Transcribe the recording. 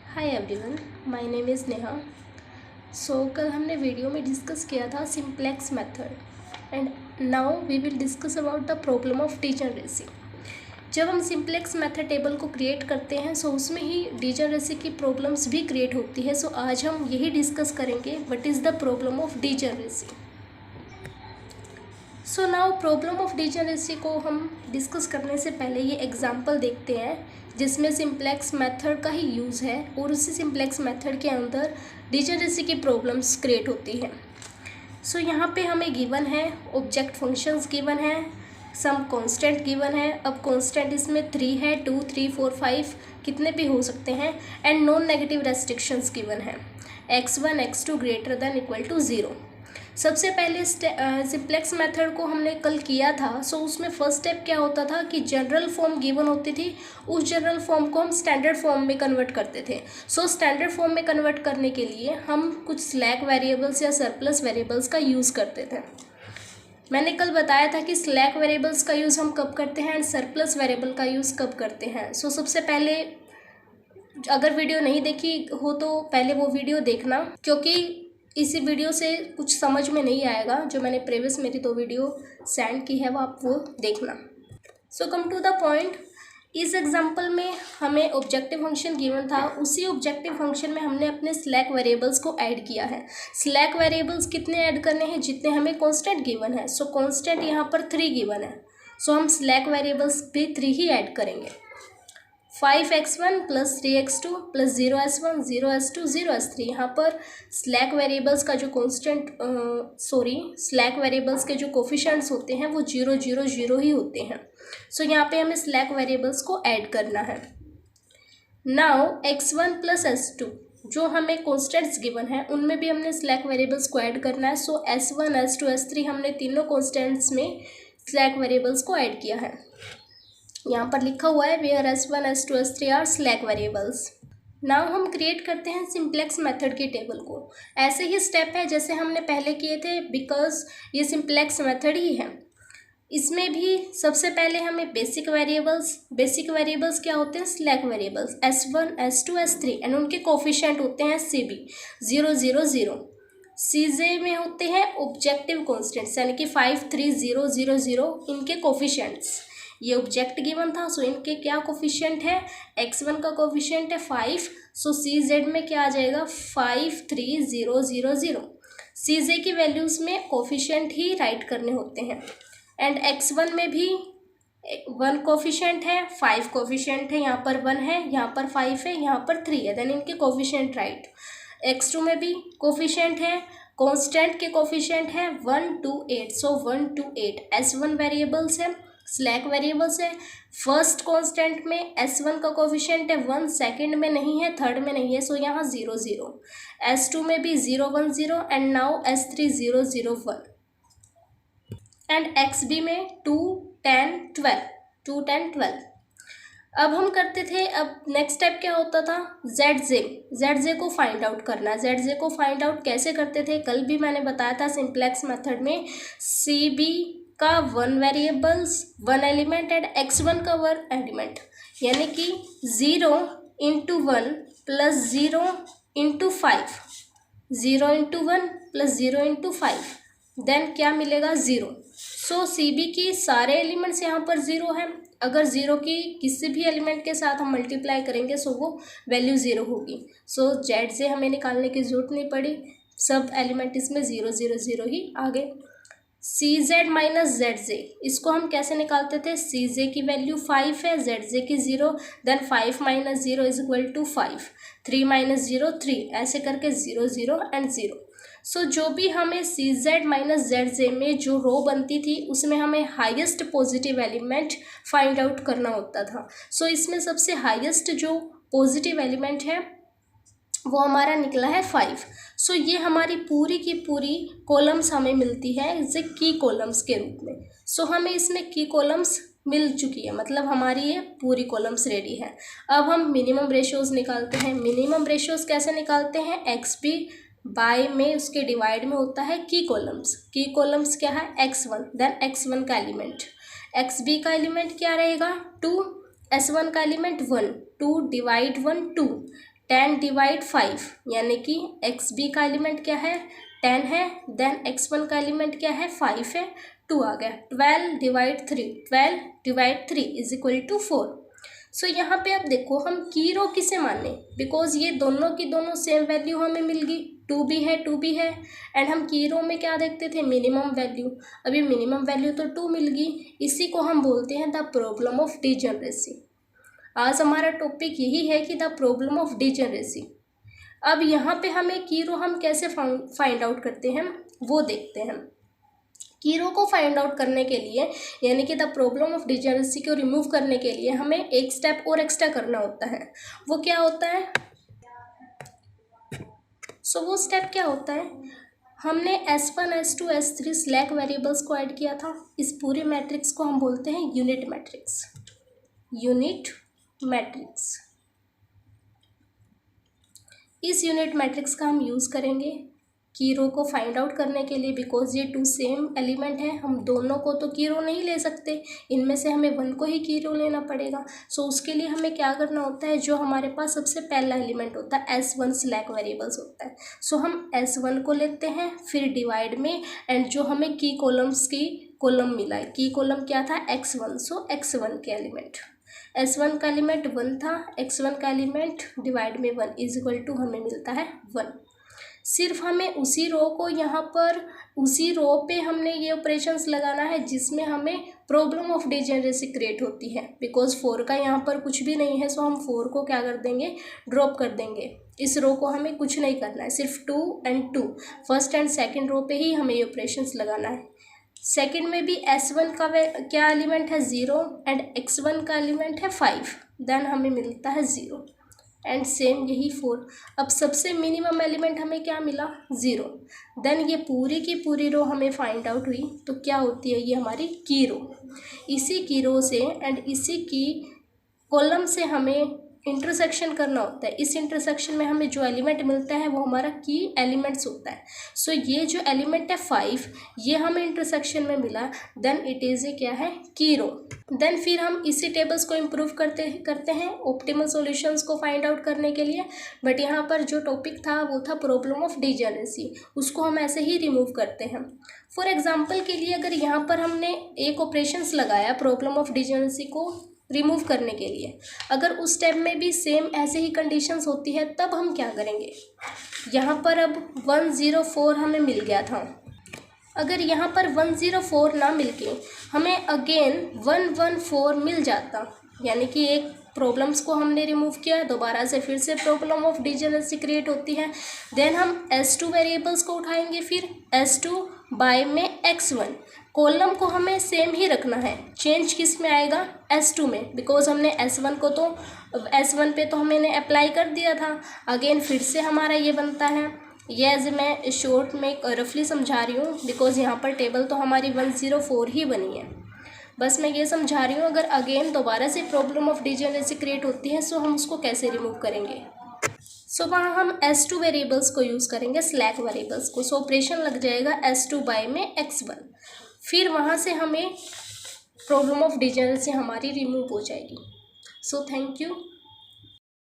Hi everyone, my name is Neha. कल हमने video में डिस्कस किया था simplex method and now we will discuss about the problem of degeneracy. जब हम सिंप्लेक्स मेथड टेबल को क्रिएट करते हैं उसमें ही डिजनरेसी की प्रॉब्लम्स भी क्रिएट होती है। आज हम यही डिस्कस करेंगे what is the problem of degeneracy. Now problem of degeneracy को हम डिस्कस करने से पहले ये एग्जांपल देखते हैं जिसमें सिंप्लेक्स मेथड का ही यूज़ है और उसी सिंप्लेक्स मेथड के अंदर डिजनरेसी की प्रॉब्लम्स क्रिएट होती हैं। यहाँ पे हमें गिवन है ऑब्जेक्ट फंक्शंस गिवन है, सम कांस्टेंट गिवन है। अब कांस्टेंट इसमें 3 है, 2, 3, 4, 5 कितने भी हो सकते हैं and non negative restrictions given है x1 x2 greater than equal to 0। सबसे पहले सिंप्लेक्स मेथड को हमने कल किया था। उसमें फर्स्ट स्टेप क्या होता था कि जनरल फॉर्म गिवन होती थी, उस जनरल फॉर्म को हम स्टैंडर्ड फॉर्म में कन्वर्ट करते थे। स्टैंडर्ड फॉर्म में कन्वर्ट करने के लिए हम कुछ स्लैक वेरिएबल्स या सरप्लस वेरिएबल्स का यूज़ करते थे। मैंने कल बताया था कि स्लैक वेरिएबल्स का यूज़ हम कब करते हैं एंड सरप्लस वेरिएबल का यूज़ कब करते हैं। सबसे पहले अगर वीडियो नहीं देखी हो तो पहले वो वीडियो देखना, क्योंकि इसी वीडियो से कुछ समझ में नहीं आएगा। जो मैंने प्रीवियस मेरी 2 वीडियो सेंड की है वो आप वो देखना। कम टू द पॉइंट, इस एग्जांपल में हमें ऑब्जेक्टिव फंक्शन गिवन था, उसी ऑब्जेक्टिव फंक्शन में हमने अपने स्लैक वेरिएबल्स को ऐड किया है। स्लैक वेरिएबल्स कितने ऐड करने हैं? जितने हमें कांस्टेंट गिवन है। कांस्टेंट यहाँ पर 3 गिवन है, हम स्लैक वेरिएबल्स भी 3 ही ऐड करेंगे। 5x1 plus 3x2 plus 0s1 0s2 0s3। यहाँ पर स्लैक वेरिएबल्स का जो स्लैक वेरिएबल्स के जो कोफिशिएंट्स होते हैं वो 0 0 0 ही होते हैं। यहाँ पे हमें स्लैक वेरिएबल्स को ऐड करना है। नाउ x1 प्लस s2 जो हमें कॉन्स्टेंट्स गिवन है उनमें भी हमने स्लैक वेरिएबल्स को ऐड करना है। s1 s2 s3 हमने तीनों कॉन्स्टेंट्स में स्लैक वेरिएबल्स को ऐड किया है। यहाँ पर लिखा हुआ है where s1 s2 s3 are slack variables. Now हम क्रिएट करते हैं सिंप्लेक्स मेथड की टेबल को। ऐसे ही स्टेप है जैसे हमने पहले किए थे, बिकॉज ये सिंप्लेक्स मेथड ही है। इसमें भी सबसे पहले हमें बेसिक वेरिएबल्स क्या होते हैं? Slack variables s1 s2 s3 and उनके कोफिशिएंट होते हैं cb 0 0 0। cj में होते हैं ऑब्जेक्टिव कॉन्स्टेंट्स यानी कि 5 3 0 0 0 इनके कोफिशिएंट्स। ये ऑब्जेक्ट गिवन था, इनके क्या कोफिशिएंट है? x1 का कोफिशिएंट है 5, cz में क्या आ जाएगा? 5 3 0 0 0। cj की वैल्यूज में कोफिशिएंट ही राइट करने होते हैं एंड x1 में भी 1 कोफिशिएंट है, 5 कोफिशिएंट है, यहाँ पर 1 है, यहाँ पर 5 है, यहाँ पर 3 है, देन इनके कोफिशिएंट राइट। x2 में भी कोफिशिएंट है, कांस्टेंट के कोफिशिएंट है 1 2 8, 1 2 8 s1 वेरिएबल्स है, स्लैक वेरिएबल्स है। फर्स्ट कांस्टेंट में s1 का कोफिशिएंट है 1, सेकंड में नहीं है, थर्ड में नहीं है, यहाँ 0 0। s2 में भी 0 1 0 and now s3 0 0 1 and xb में 2 10 12 2 10 12। अब हम करते थे, अब नेक्स्ट स्टेप क्या होता था? zj को फाइंड आउट करना। zj को फाइंड आउट कैसे करते थे? कल भी मैंने बताया था सिंप्लेक्स मेथड में cb का 1 वेरिएबल्स 1 एलिमेंट एंड x1 का 1 एलिमेंट, यानी कि 0 into 1 plus 0 into 5, 0 into 1 plus 0 into 5, then क्या मिलेगा? 0। cb की सारे एलिमेंट्स यहाँ पर 0 है। अगर 0 की किसी भी एलिमेंट के साथ हम मल्टीप्लाई करेंगे वो वैल्यू 0 होगी। zj हमें निकालने की ज़रूरत नहीं पड़ी, सब एलिमेंट इसमें 0 0 0 ही आ गए। cz माइनस zj, इसको हम कैसे निकालते थे? cj की वैल्यू 5 है, zj की 0, then 5 minus 0 is equal to 5, 3 minus 0 3, ऐसे करके 0 0 एंड 0। जो भी हमें cz माइनस zj में जो रो बनती थी उसमें हमें highest positive element find out करना होता था। इसमें सबसे हाईएस्ट जो पॉजिटिव एलिमेंट है वो हमारा निकला है 5। ये हमारी पूरी की पूरी कॉलम्स हमें मिलती है इसे की कॉलम्स के रूप में। हमें इसमें की कॉलम्स मिल चुकी है, मतलब हमारी ये पूरी कॉलम्स रेडी है। अब हम मिनिमम रेशियोज निकालते हैं। मिनिमम रेशियोज कैसे निकालते हैं? xb बाय में उसके डिवाइड में होता है की कॉलम्स। की कॉलम्स क्या है? x1, देन x1 का एलिमेंट, xb का एलिमेंट क्या रहेगा? 2, s1 का एलिमेंट 1, 2 डिवाइड 1 2, 10 डिवाइड 5, यानी कि xb का एलिमेंट क्या है 10 है, देन x1 का एलिमेंट क्या है 5 है, 2 आ गया। 12 डिवाइड 3 इज इक्वल टू 4। सो यहाँ पे अब देखो हम की रो किसे माने, बिकॉज ये दोनों की दोनों सेम वैल्यू हमें मिल गई, 2 भी है एंड हम की रो में क्या देखते थे मिनिमम वैल्यू, अभी मिनिमम वैल्यू तो 2 मिल गई। इसी को हम बोलते हैं द प्रॉब्लम ऑफ डिजनरेसी। आज हमारा टॉपिक यही है कि द प्रॉब्लम ऑफ डिजनरेसी। अब यहाँ पे हमें की रो हम कैसे फाइंड आउट करते हैं वो देखते हैं। की रो को फाइंड आउट करने के लिए यानी कि द प्रॉब्लम ऑफ डिजनरेसी को रिमूव करने के लिए हमें एक स्टेप और एक्स्ट्रा करना होता है। वो क्या होता है? वो स्टेप क्या होता है, हमने S1 S2 S3 slack variables को ऐड किया था। इस पूरे मैट्रिक्स को हम बोलते हैं यूनिट मैट्रिक्स। इस यूनिट मैट्रिक्स का हम यूज़ करेंगे की रो को फाइंड आउट करने के लिए, बिकॉज ये 2 सेम एलिमेंट हैं, हम दोनों को तो की रो नहीं ले सकते, इनमें से हमें 1 को ही की रो लेना पड़ेगा। उसके लिए हमें क्या करना होता है, जो हमारे पास सबसे पहला एलिमेंट होता है S1 स्लैक वेरिएबल्स होता है। हम S1 को लेते हैं, फिर डिवाइड में, एंड जो हमें की कॉलम मिला है, की कॉलम क्या था X1, X1 के एलिमेंट, S1 का एलिमेंट 1 था, X1 का एलिमेंट डिवाइड में 1 इज इक्वल टू हमें मिलता है 1। सिर्फ हमें उसी रो को यहाँ पर उसी रो पे हमने ये ऑपरेशंस लगाना है जिसमें हमें प्रॉब्लम ऑफ डिजनरेसी क्रिएट होती है, बिकॉज 4 का यहाँ पर कुछ भी नहीं है। हम 4 को क्या कर देंगे, ड्रॉप कर देंगे। इस रो को हमें कुछ नहीं करना है, सिर्फ 2 and 2 first and second row पे ही हमें ये ऑपरेशंस लगाना है। सेकेंड में भी S1 का क्या एलिमेंट है 0 एंड X1 का एलिमेंट है 5, देन हमें मिलता है 0 एंड सेम यही 4। अब सबसे मिनिमम एलिमेंट हमें क्या मिला 0, देन ये पूरी की पूरी रो हमें फाइंड आउट हुई। तो क्या होती है ये हमारी की रो। इसी की रो से एंड इसी की कॉलम से हमें इंटरसेक्शन करना होता है। इस इंटरसेक्शन में हमें जो एलिमेंट मिलता है वो हमारा की एलिमेंट्स होता है। ये जो एलिमेंट है 5, ये हमें इंटरसेक्शन में मिला, देन इट इज़ ए क्या है की रो। देन फिर हम इसी टेबल्स को इम्प्रूव करते हैं ऑप्टिमल सॉल्यूशंस को फाइंड आउट करने के लिए। बट यहाँ पर जो टॉपिक था वो था प्रॉब्लम ऑफ डिजनरेसी, उसको हम ऐसे ही रिमूव करते हैं। फॉर एग्जाम्पल के लिए अगर यहाँ पर हमने एक ऑपरेशंस लगाया प्रॉब्लम ऑफ डिजनरेसी को रिमूव करने के लिए, अगर उस स्टेप में भी सेम ऐसे ही कंडीशंस होती है तब हम क्या करेंगे। यहाँ पर अब 104 हमें मिल गया था, अगर यहाँ पर 104 ना मिलके हमें अगेन 114 मिल जाता, यानी कि एक प्रॉब्लम्स को हमने रिमूव किया, दोबारा से फिर से प्रॉब्लम ऑफ डिजनरेसी क्रिएट होती है। देन हम S2 वेरिएबल्स को उठाएंगे, फिर S2 बाय में X1, कॉलम को हमें सेम ही रखना है, चेंज किस में आएगा S2 में, बिकॉज हमने S1 पे तो हमने अप्लाई कर दिया था। अगेन फिर से हमारा ये बनता है, ये एज मैं शॉर्ट में रफली समझा रही हूँ, बिकॉज यहाँ पर टेबल तो हमारी 104 ही बनी है, बस मैं ये समझा रही हूँ। अगर अगेन दोबारा से प्रॉब्लम ऑफ डिजनरेसी क्रिएट होती है हम उसको कैसे रिमूव करेंगे। वहाँ हम S2 वेरिएबल्स को यूज़ करेंगे, स्लैक वेरिएबल्स को। ऑपरेशन लग जाएगा S2 बाय में X1, फिर वहाँ से हमें प्रॉब्लम ऑफ डिजनरेसी हमारी रिमूव हो जाएगी। Thank you.